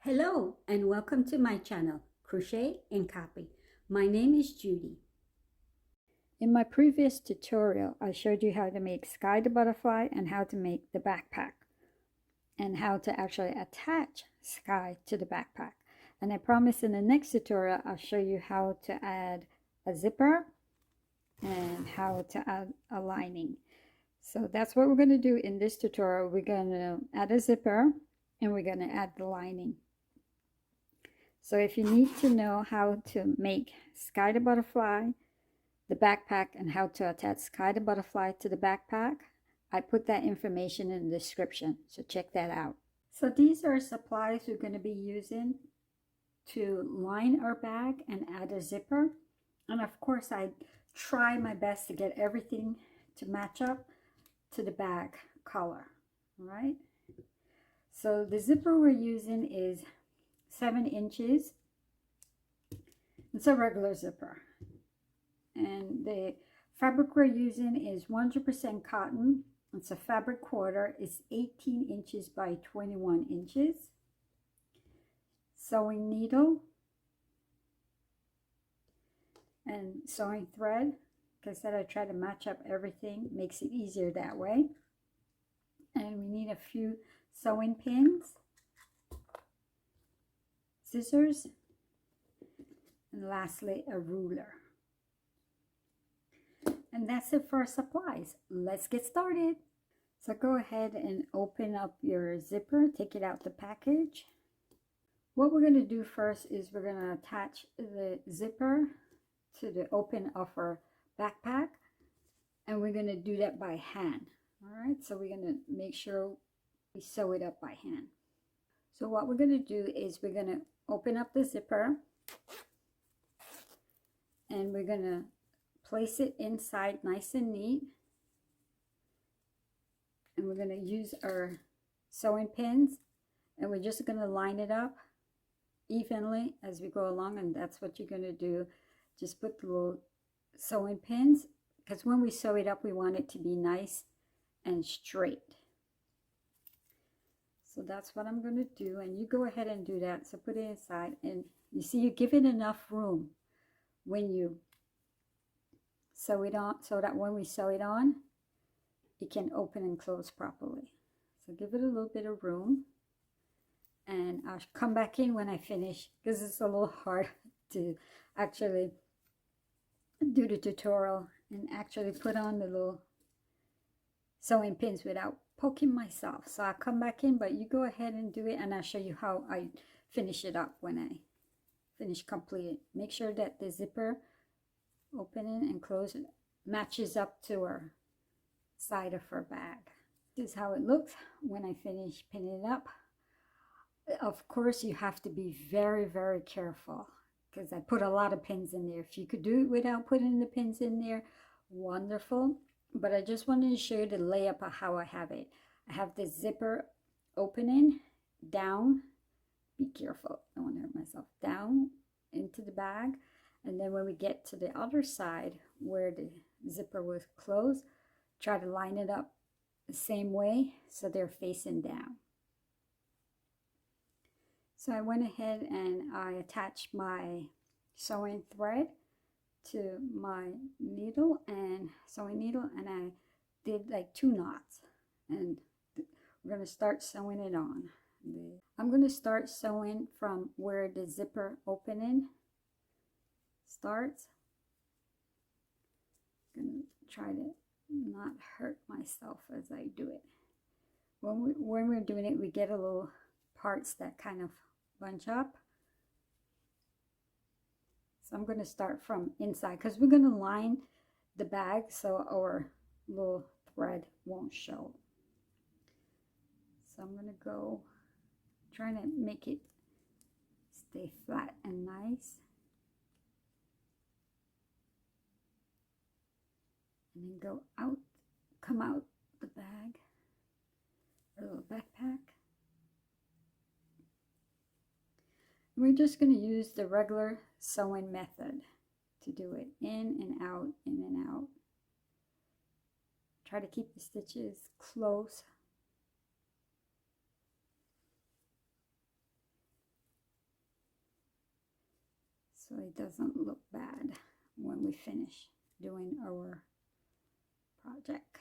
Hello and welcome to my channel, Crochet and Copy. My name is Judy. In my previous tutorial, I showed you how to make Sky the butterfly and how to make the backpack and how to actually attach Sky to the backpack. And I promise in the next tutorial, I'll show you how to add a zipper and how to add a lining. So that's what we're going to do in this tutorial. We're going to add a zipper and we're going to add the lining. So if you need to know how to make Sky the butterfly, the backpack, and how to attach Sky the butterfly to the backpack, I put that information in the description, so check that out. So these are supplies we're going to be using to line our bag and add a zipper. And of course, I try my best to get everything to match up to the bag color, all right? So the zipper we're using is 7 inches. It's a regular zipper, and the fabric we're using is 100% cotton. It's a fabric quarter. It's 18 inches by 21 inches. Sewing needle and sewing thread. Like I said, I try to match up everything, makes it easier that way. And we need a few sewing pins, scissors, and lastly a ruler. And that's it for our supplies. Let's get started. So go ahead and open up your zipper, take it out the package. What we're going to do first is we're going to attach the zipper to the open of our backpack, and we're going to do that by hand. All right, so we're going to make sure we sew it up by hand. So what we're going to do is we're going to open up the zipper and we're going to place it inside nice and neat, and we're going to use our sewing pins and we're just going to line it up evenly as we go along. And that's what you're going to do. Just put the little sewing pins, because when we sew it up we want it to be nice and straight. So that's what I'm going to do, and you go ahead and do that. So put it inside, and you see you give it enough room when you sew it on, so that when we sew it on it can open and close properly. So give it a little bit of room, and I'll come back in when I finish, because it's a little hard to actually do the tutorial and actually put on the little sewing pins without poking myself. So I'll come back in, but you go ahead and do it, and I'll show you how I finish it up when I finish complete it. Make sure that the zipper opening and closing matches up to our side of our bag. This is how it looks when I finish pinning it up. Of course, you have to be very, very careful, because I put a lot of pins in there. If you could do it without putting the pins in there, wonderful. But I just wanted to show you the layup of how I have it. I have the zipper opening down. Be careful, I don't want to hurt myself. Down into the bag, and then when we get to the other side where the zipper was closed, try to line it up the same way so they're facing down. So I went ahead and I attached my sewing thread to my needle and sewing needle, and I did like 2 knots, and we're going to start sewing it on. I'm going to start sewing from where the zipper opening starts. I'm going to try to not hurt myself as I do it. When we're doing it, we get a little parts that kind of bunch up. So I'm going to start from inside, because we're going to line the bag so our little thread won't show. So I'm going to go trying to make it stay flat and nice, and then go out, come out the bag, our little backpack. We're just going to use the regular sewing method to do it. In and out, in and out. Try to keep the stitches close. so it doesn't look bad when we finish doing our project.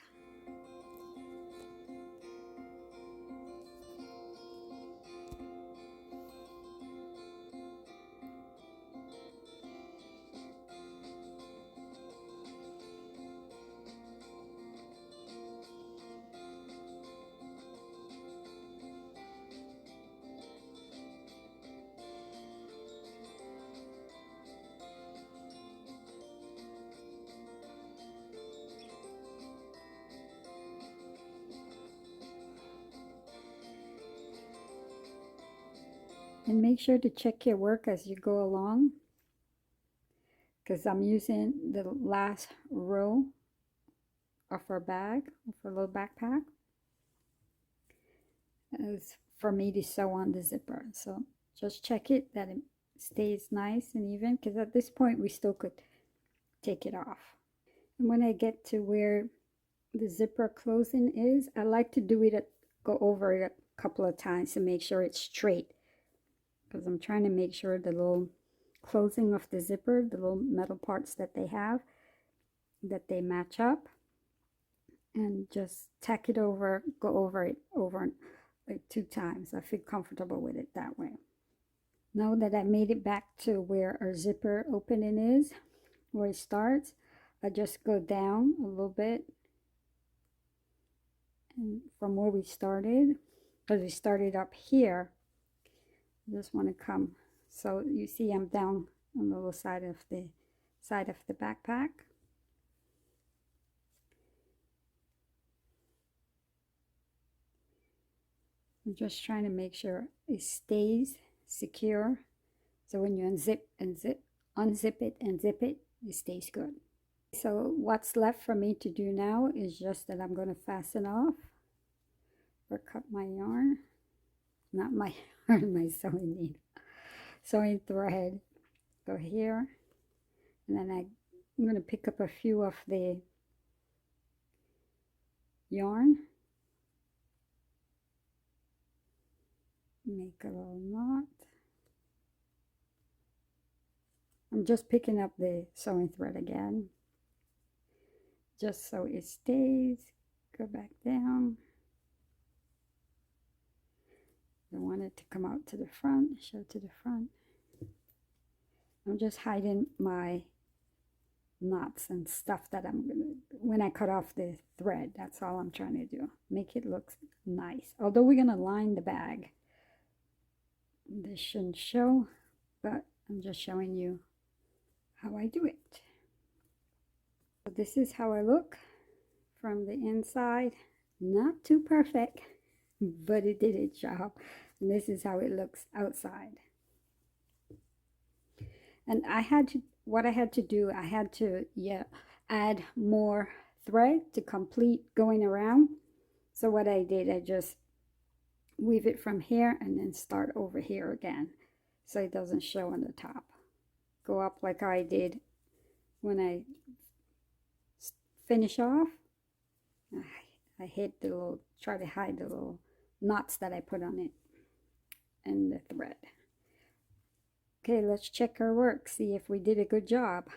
And make sure to check your work as you go along, because I'm using the last row of our bag, of our little backpack, as for me to sew on the zipper. So just check it that it stays nice and even, because at this point we still could take it off. And when I get to where the zipper closing is, I like to do it, go over it a couple of times to make sure it's straight, because I'm trying to make sure the little closing of the zipper, the little metal parts that they have, that they match up. And just tack it over, go over it over like 2 times. I feel comfortable with it that way. Now that I made it back to where our zipper opening is, where it starts, I just go down a little bit, and from where we started, because we started up here, I just want to come, so you see I'm down on the little side of the backpack. I'm just trying to make sure it stays secure, so when you unzip it and zip it, it stays good. So what's left for me to do now is just that I'm going to fasten off or cut my yarn, not my yarn, my sewing needle, sewing thread. Go here, and then I'm going to pick up a few of the yarn, make a little knot. I'm just picking up the sewing thread again, just so it stays. Go back down. I want it to come out to the front, show to the front. I'm just hiding my knots and stuff that I'm gonna, when I cut off the thread, that's all I'm trying to do. Make it look nice. Although we're gonna line the bag, this shouldn't show, but I'm just showing you how I do it. So this is how I look from the inside. Not too perfect, but it did its job. And this is how it looks outside. And I had to, what I had to do, I had to add more thread to complete going around. So what I did, I just weave it from here and then start over here again, so it doesn't show on the top. Go up like I did when I finish off. I hit the little, try to hide the little knots that I put on it and the thread. Okay, let's check our work, see if we did a good job.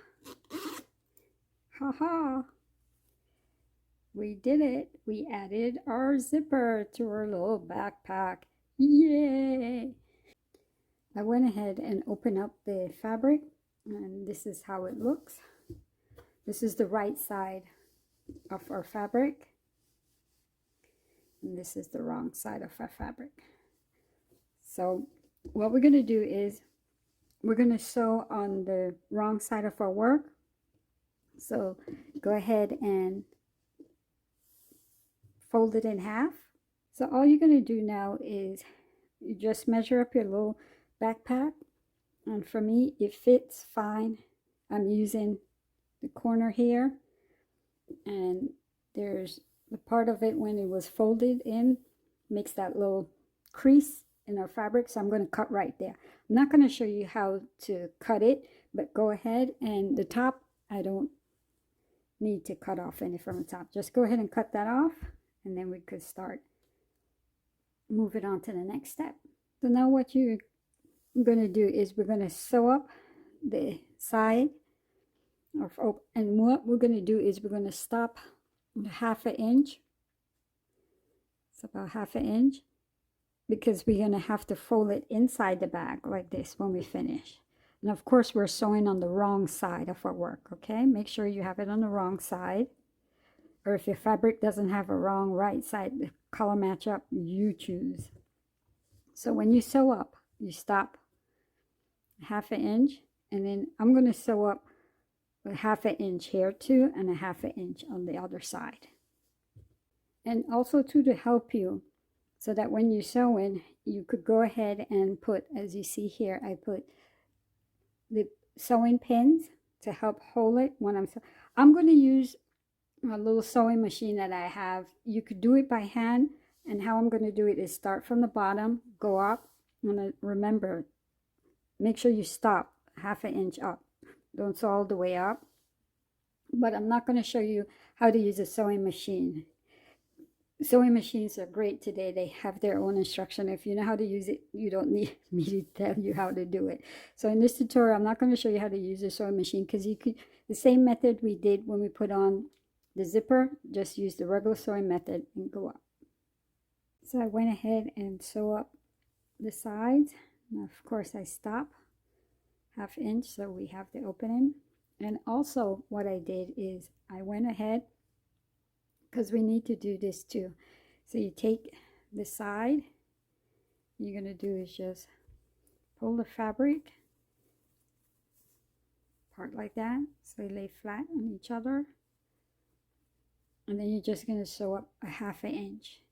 Haha! We did it. We added our zipper to our little backpack. Yay! I went ahead and opened up the fabric, and this is how it looks. This is the right side of our fabric, and this is the wrong side of our fabric. So what we're going to do is we're going to sew on the wrong side of our work. So go ahead and fold it in half. So all you're going to do now is you just measure up your little backpack, and for me it fits fine. I'm using the corner here, and there's the part of it when it was folded in makes that little crease in our fabric, so I'm going to cut right there. I'm not going to show you how to cut it, but go ahead, and the top I don't need to cut off any from the top. Just go ahead and cut that off, and then we could start moving on to the next step. So now what you're going to do is we're going to sew up the side and what we're going to do is we're going to stop 1/2 inch. It's about 1/2 inch, because we're going to have to fold it inside the bag like this when we finish. And of course, we're sewing on the wrong side of our work, okay? Make sure you have it on the wrong side. Or if your fabric doesn't have a wrong right side, the color match up, you choose. So when you sew up, you stop 1/2 inch, and then I'm going to sew up 1/2 inch here too, and 1/2 inch on the other side. And also too, to help you, so that when you're sewing, you could go ahead and put, as you see here, I put the sewing pins to help hold it when I'm going to use a little sewing machine that I have. You could do it by hand, and how I'm going to do it is start from the bottom, go up, and remember, make sure you stop 1/2 inch up. Don't sew all the way up. But I'm not going to show you how to use a sewing machine. Sewing machines are great today. They have their own instruction. If you know how to use it, you don't need me to tell you how to do it. So in this tutorial, I'm not going to show you how to use a sewing machine, because you could, the same method we did when we put on the zipper, just use the regular sewing method and go up. So I went ahead and sew up the sides. Now, of course, I stop 1/2 inch so we have the opening. And also what I did is I went ahead, because we need to do this too. So you take the side, you're going to do is just pull the fabric apart like that, so they lay flat on each other. And then you're just going to sew up 1/2 inch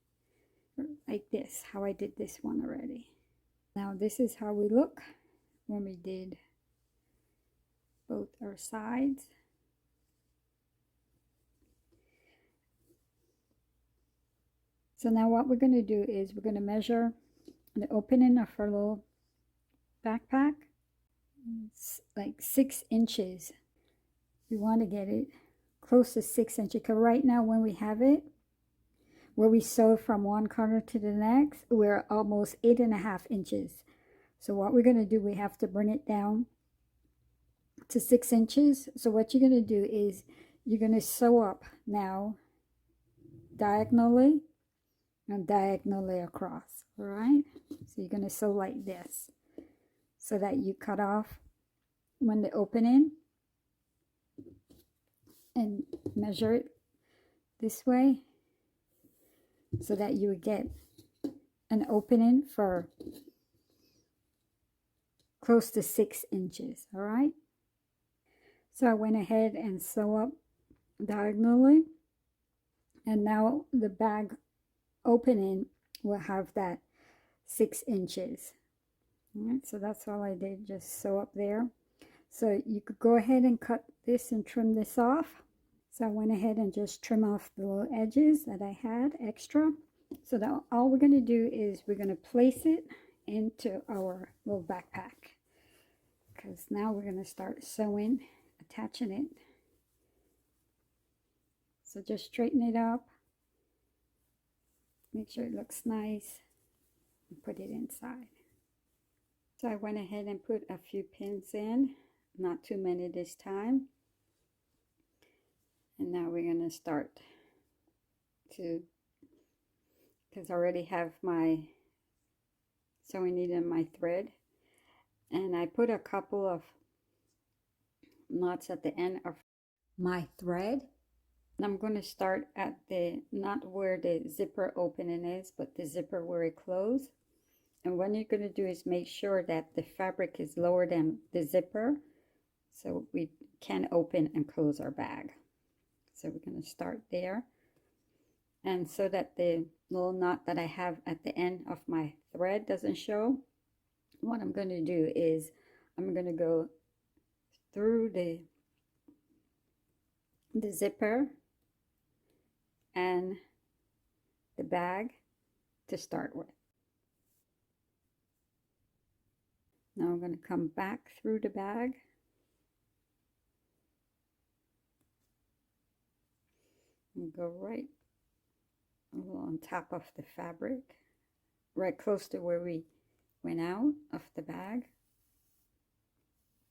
like this, how I did this one already. Now this is how we look when we did both our sides. So now what we're going to do is we're going to measure the opening of our little backpack. It's like 6 inches. We want to get it close to 6 inches, because right now when we have it, where we sew from one corner to the next, we're almost 8.5 inches. So what we're going to do, we have to bring it down to 6 inches. So what you're going to do is you're going to sew up now diagonally and diagonally across. All right, so you're going to sew like this, so that you cut off when the opening, and measure it this way, so that you would get an opening for close to 6 inches. All right, so I went ahead and sew up diagonally, and now the bag opening will have that 6 inches. All right, so that's all I did, just sew up there. So you could go ahead and cut this and trim this off. So I went ahead and just trim off the little edges that I had extra. So that all we're going to do is we're going to place it into our little backpack, because now we're going to start sewing, attaching it. So just straighten it up, make sure it looks nice, and put it inside. So I went ahead and put a few pins in, not too many this time. And now we're going to start to, because I already have my sewing needle and my thread, and I put a couple of knots at the end of my thread. And I'm going to start at the, not where the zipper opening is, but the zipper where it closes. And what you're going to do is make sure that the fabric is lower than the zipper, so we can open and close our bag. So we're going to start there. And so that the little knot that I have at the end of my thread doesn't show, what I'm going to do is I'm going to go through the zipper and the bag to start with. Now I'm going to come back through the bag and go right on top of the fabric, right close to where we went out of the bag.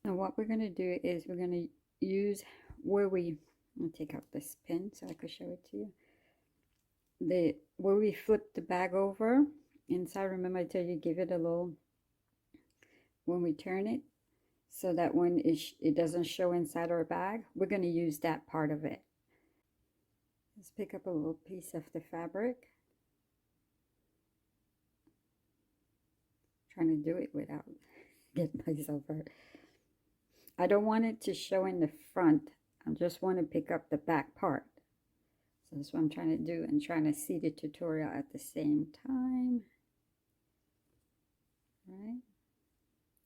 And what we're going to do is we're going to use where I'll take out this pin so I can show it to you. Where we flip the bag over inside, remember I tell you give it a little, when we turn it, so that when it doesn't show inside our bag, we're going to use that part of it. Let's pick up a little piece of the fabric. Trying to do it without getting myself hurt. I don't want it to show in the front. I just want to pick up the back part. So that's what I'm trying to do, and trying to see the tutorial at the same time. Right?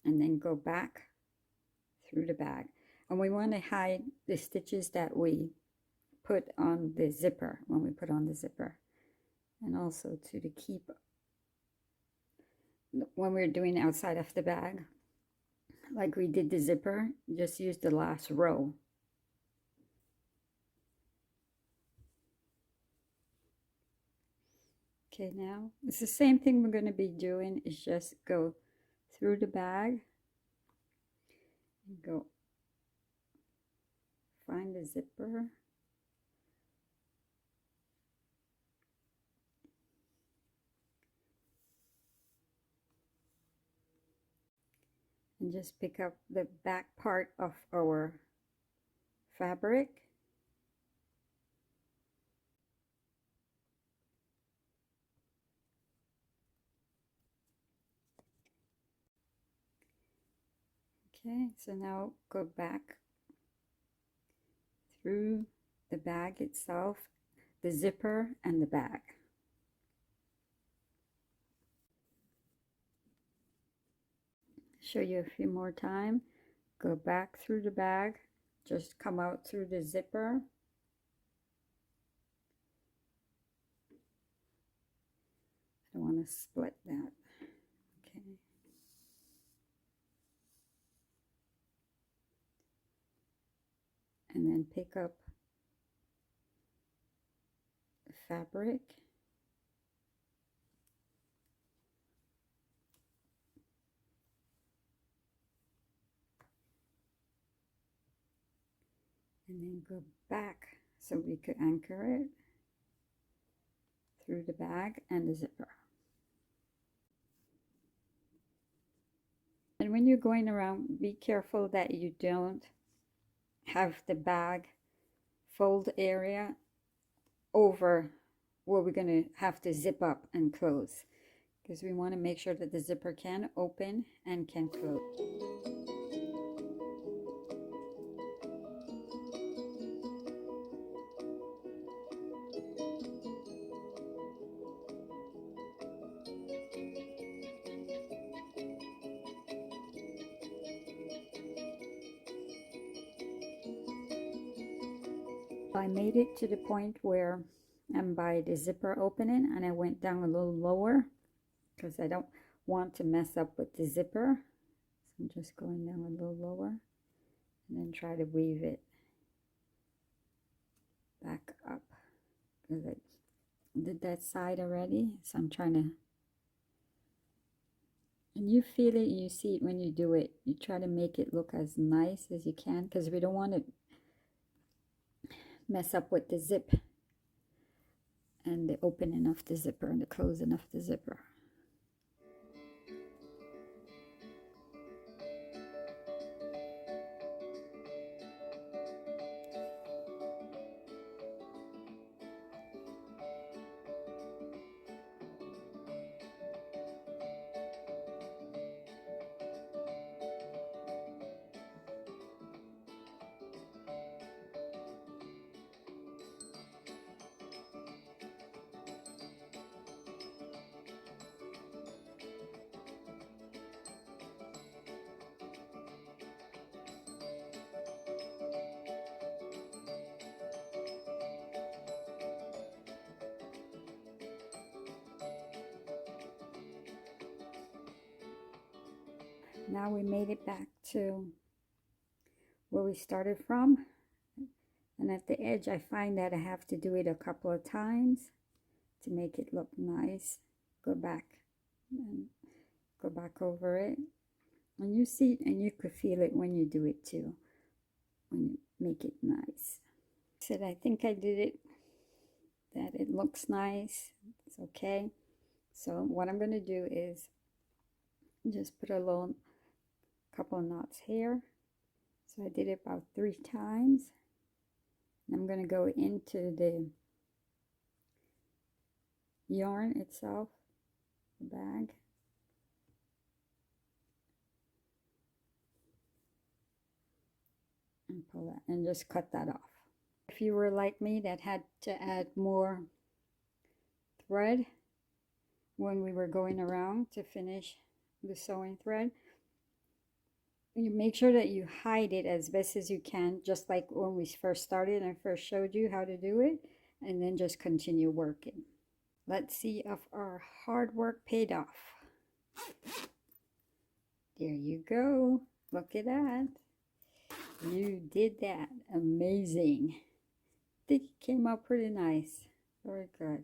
And then go back through the bag. And we want to hide the stitches that we put on the zipper, when we put on the zipper. And also to keep, when we're doing outside of the bag, like we did the zipper, just use the last row. Okay, now it's the same thing we're going to be doing, is just go through the bag and go find the zipper. And just pick up the back part of our fabric. Okay, so now go back through the bag itself, the zipper and the bag. Show you a few more times. Go back through the bag, just come out through the zipper. I don't want to split that. Okay. And then pick up the fabric. And then go back so we could anchor it through the bag and the zipper. And when you're going around, be careful that you don't have the bag fold area over where we're going to have to zip up and close, because we want to make sure that the zipper can open and can close. I made it to the point where I'm by the zipper opening, and I went down a little lower because I don't want to mess up with the zipper. So I'm just going down a little lower and then try to weave it back up, because I did that side already. So I'm trying to, and you feel it, you see it when you do it. You try to make it look as nice as you can, because we don't want to mess up with the zip and the opening of the zipper and the closing of the zipper. Now we made it back to where we started from, and at the edge I find that I have to do it a couple of times to make it look nice. Go back and go back over it, And you see, and you could feel it when you do it too, when you make it nice. Said I think I did it, that it looks nice. It's okay. So what I'm going to do is just put a little couple of knots here. So I did it about 3 times. And I'm going to go into the yarn itself, the bag. And pull that and just cut that off. If you were like me that had to add more thread when we were going around to finish the sewing thread, you make sure that you hide it as best as you can, just like when we first started and I first showed you how to do it, and then just continue working. Let's see if our hard work paid off. There you go. Look at that. You did that. Amazing. I think it came out pretty nice. Very good.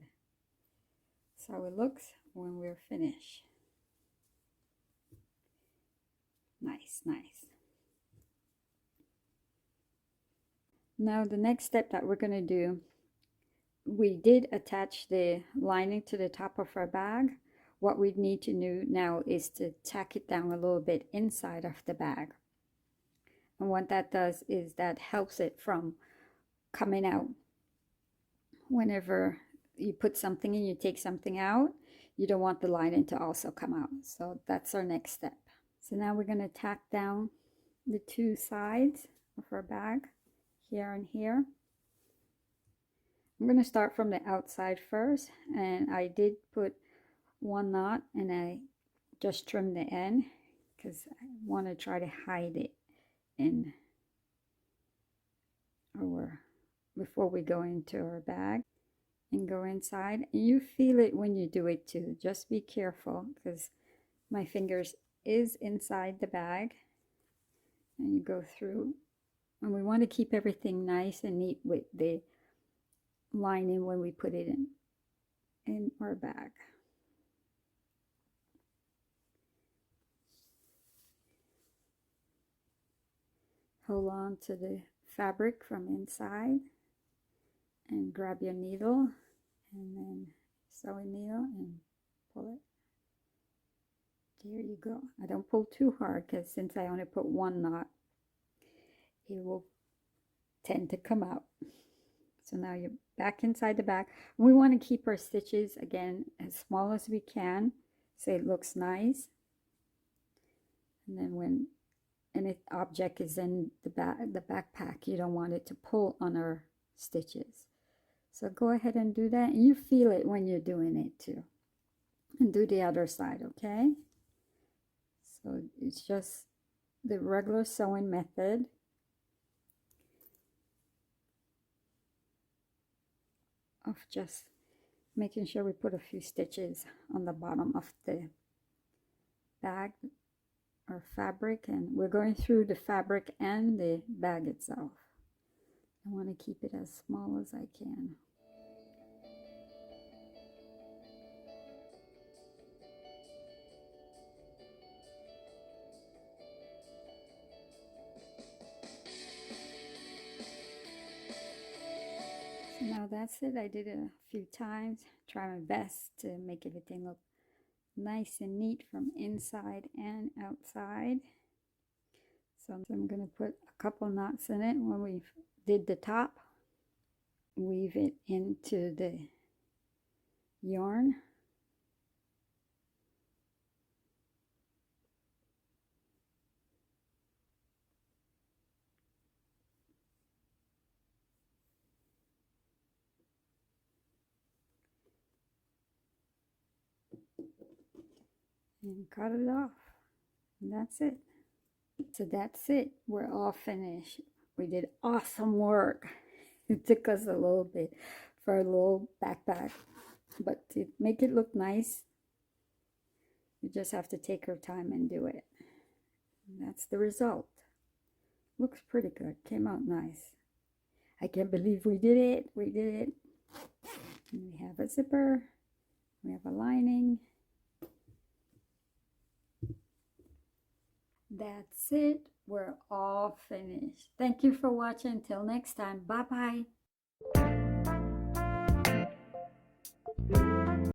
That's how it looks when we're finished. Nice, nice. Now the next step that we're going to do, we did attach the lining to the top of our bag. What we need to do now is to tack it down a little bit inside of the bag. And what that does is that helps it from coming out. Whenever you put something in, you take something out, you don't want the lining to also come out. So that's our next step. So now we're going to tack down the 2 sides of our bag, here and here. I'm going to start from the outside first, and I did put 1 knot and I just trimmed the end because I want to try to hide it in our, before we go into our bag and go inside. And you feel it when you do it too. Just be careful because my fingers is inside the bag, and you go through, and we want to keep everything nice and neat with the lining when we put it in our bag. Hold on to the fabric from inside and grab your needle and then sewing needle and pull it. There you go. I don't pull too hard because since I only put 1 knot, it will tend to come out. So now you're back inside the bag. We want to keep our stitches again as small as we can so it looks nice. And then when any object is in the backpack, you don't want it to pull on our stitches. So go ahead and do that, and you feel it when you're doing it too. And do the other side, okay? So it's just the regular sewing method. Of just making sure we put a few stitches on the bottom of the bag or fabric, and we're going through the fabric and the bag itself. I want to keep it as small as I can. So now that's it. I did it a few times. Try my best to make everything look nice and neat from inside and outside. So I'm going to put a couple knots in it when we did the top. Weave it into the yarn. And cut it off. And that's it. So that's it. We're all finished. We did awesome work. It took us a little bit for a little backpack, but to make it look nice, you just have to take your time and do it. And that's the result. Looks pretty good. Came out nice. I can't believe we did it. We did it. And we have a zipper. We have a lining. That's it. We're all finished. Thank you for watching. Until next time. Bye-bye.